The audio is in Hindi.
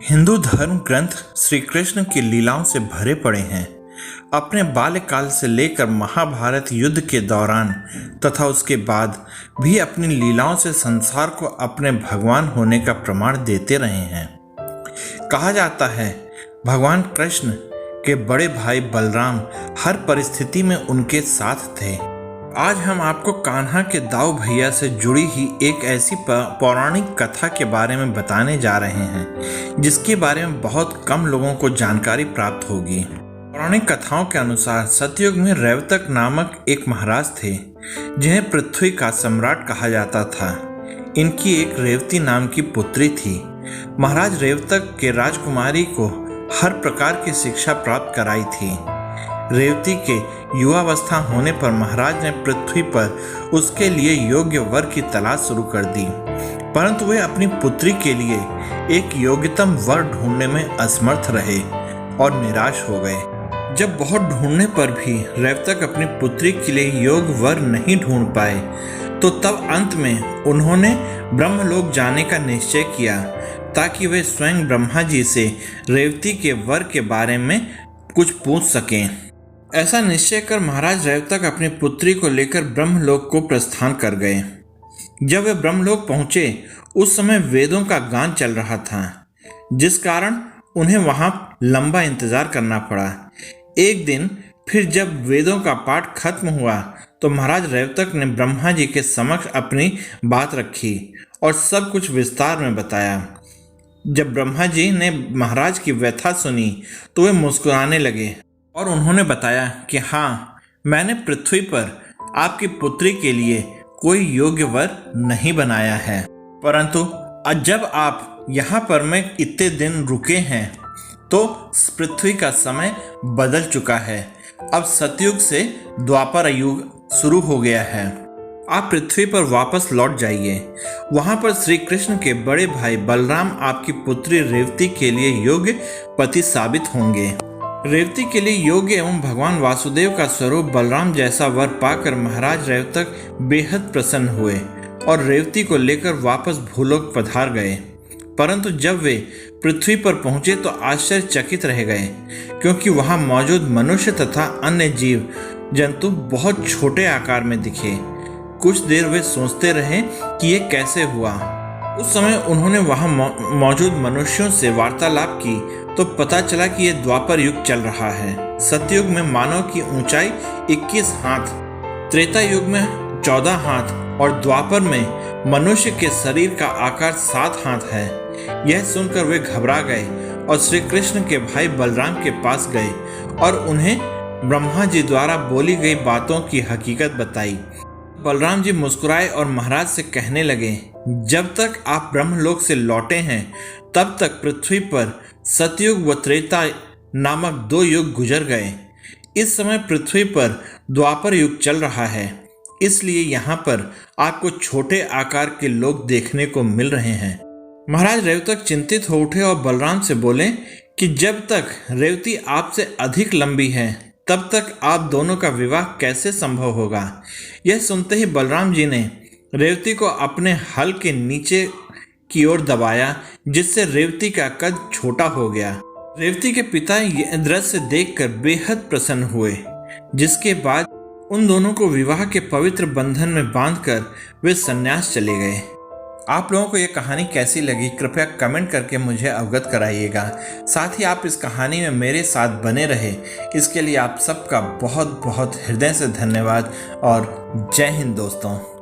हिंदू धर्म ग्रंथ श्री कृष्ण की लीलाओं से भरे पड़े हैं। अपने बाल्यकाल से लेकर महाभारत युद्ध के दौरान तथा उसके बाद भी अपनी लीलाओं से संसार को अपने भगवान होने का प्रमाण देते रहे हैं। कहा जाता है भगवान कृष्ण के बड़े भाई बलराम हर परिस्थिति में उनके साथ थे। आज हम आपको कान्हा के दाऊ भैया से जुड़ी ही एक ऐसी पौराणिक कथा के बारे में बताने जा रहे हैं जिसके बारे में बहुत कम लोगों को जानकारी प्राप्त होगी। पौराणिक कथाओं के अनुसार सतयुग में रेवतक नामक एक महाराज थे जिन्हें पृथ्वी का सम्राट कहा जाता था। इनकी एक रेवती नाम की पुत्री थी। महाराज रेवतक के राजकुमारी को हर प्रकार की शिक्षा प्राप्त कराई थी। रेवती के युवावस्था होने पर महाराज ने पृथ्वी पर उसके लिए योग्य वर की तलाश शुरू कर दी, परंतु वे अपनी पुत्री के लिए एक योग्यतम वर ढूंढने में असमर्थ रहे और निराश हो गए। जब बहुत ढूंढने पर भी रेवतक अपनी पुत्री के लिए योग्य वर नहीं ढूंढ पाए तो तब अंत में उन्होंने ब्रह्मलोक जाने का निश्चय किया ताकि वे स्वयं ब्रह्मा जी से रेवती के वर के बारे में कुछ पूछ सकें। ऐसा निश्चय कर महाराज रेवतक अपनी पुत्री को लेकर ब्रह्मलोक को प्रस्थान कर गए। जब वे ब्रह्मलोक पहुंचे उस समय वेदों का गान चल रहा था, जिस कारण उन्हें वहां लंबा इंतजार करना पड़ा। एक दिन फिर जब वेदों का पाठ खत्म हुआ तो महाराज रेवतक ने ब्रह्मा जी के समक्ष अपनी बात रखी और सब कुछ विस्तार में बताया। जब ब्रह्मा जी ने महाराज की व्यथा सुनी तो वे मुस्कुराने लगे और उन्होंने बताया कि हाँ, मैंने पृथ्वी पर आपकी पुत्री के लिए कोई योग्य वर नहीं बनाया है, परंतु जब आप यहाँ पर मैं इतने दिन रुके हैं तो पृथ्वी का समय बदल चुका है। अब सतयुग से द्वापर युग शुरू हो गया है। आप पृथ्वी पर वापस लौट जाइए। वहां पर श्री कृष्ण के बड़े भाई बलराम आपकी पुत्री रेवती के लिए योग्य पति साबित होंगे। रेवती के लिए योग्य एवं भगवान वासुदेव का स्वरूप बलराम जैसा वर पाकर महाराज रेवतक बेहद प्रसन्न हुए और रेवती को लेकर वापस भूलोक पधार गए। परंतु जब वे पृथ्वी पर पहुंचे तो आश्चर्यचकित रह गए, क्योंकि वहां मौजूद मनुष्य तथा अन्य जीव जंतु बहुत छोटे आकार में दिखे। कुछ देर वे सोचते रहे कि ये कैसे हुआ। उस समय उन्होंने वहां मौजूद मनुष्यों से वार्तालाप की तो पता चला कि यह द्वापर युग चल रहा है। सतयुग में मानव की ऊंचाई 21 हाथ, त्रेता युग में 14 हाथ और द्वापर में मनुष्य के शरीर का आकार 7 हाथ है। यह सुनकर वे घबरा गए और श्री कृष्ण के भाई बलराम के पास गए और उन्हें ब्रह्मा जी द्वारा बोली गई बातों की हकीकत बताई। बलराम जी मुस्कुराए और महाराज से कहने लगे, जब तक आप ब्रह्मलोक से लौटे हैं तब तक पृथ्वी पर सतयुग व त्रेता नामक 2 युग गुजर गए। इस समय पृथ्वी पर द्वापर युग चल रहा है, इसलिए यहाँ पर आपको छोटे आकार के लोग देखने को मिल रहे हैं। महाराज रेवतक चिंतित हो उठे और बलराम से बोले कि जब तक रेवती आपसे अधिक लंबी है तब तक आप दोनों का विवाह कैसे संभव होगा। यह सुनते ही बलराम जी ने रेवती को अपने हल के नीचे की ओर दबाया, जिससे रेवती का कद छोटा हो गया। रेवती के पिता यह दृश्य देखकर बेहद प्रसन्न हुए, जिसके बाद उन दोनों को विवाह के पवित्र बंधन में बांधकर वे सन्यास चले गए। आप लोगों को यह कहानी कैसी लगी कृपया कमेंट करके मुझे अवगत कराइएगा। साथ ही आप इस कहानी में मेरे साथ बने रहे इसके लिए आप सबका बहुत बहुत हृदय से धन्यवाद और जय हिंद दोस्तों।